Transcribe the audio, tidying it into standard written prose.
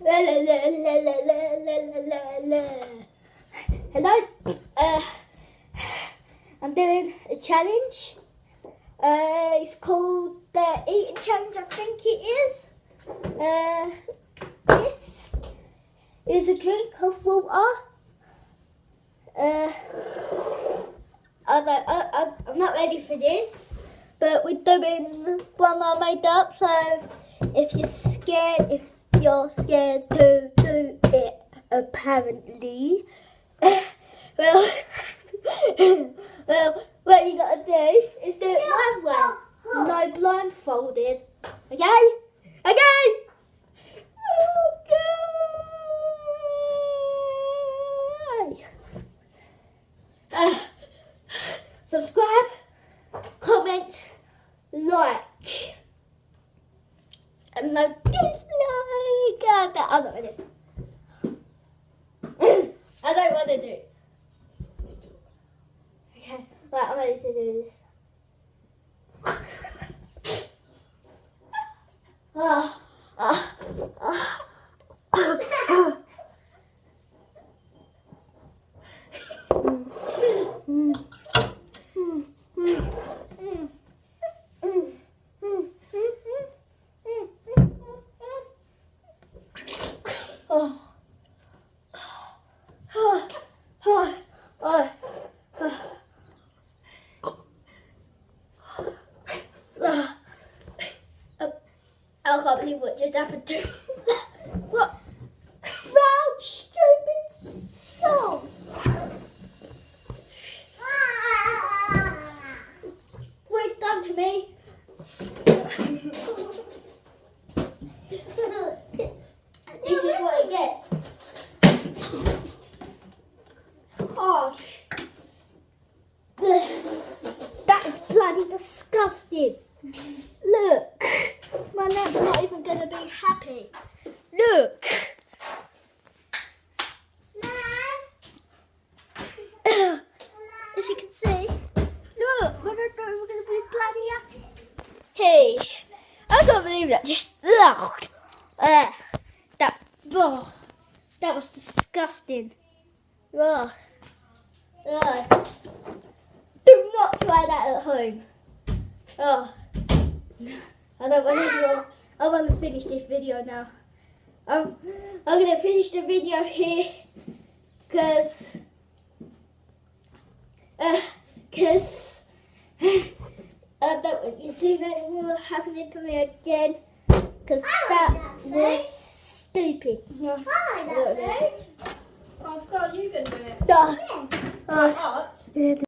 La la la la la la la la la. Hello. I'm doing a challenge. It's called the eating challenge, I think it is. This is a drink of water. I'm not ready for this, but we're doing one I made up. So if you're scared to do it, apparently, well, what you gotta do is do it my way, no blindfolded. Okay? Okay? Okay. Subscribe, comment, like, and no dislike. I'm not ready. I don't want to do it. Okay, right, I'm ready to do this. I can't believe what just happened to me. What? Proud, stupid song. What it's done to me. This is what it gets. Oh, that is bloody disgusting. Look, my neck's not even going to be happy. Look. As you can see, look, we're not even going to be bloody happy. Hey, I can't believe that. Just, that was disgusting. Ugh. Ugh. Do not try that at home. Oh, I don't want to. I want to finish this video now. I'm gonna finish the video here because I don't want you to see that it will happen to me again because that was stupid. No, Oh, Scott, you can do it. Yeah.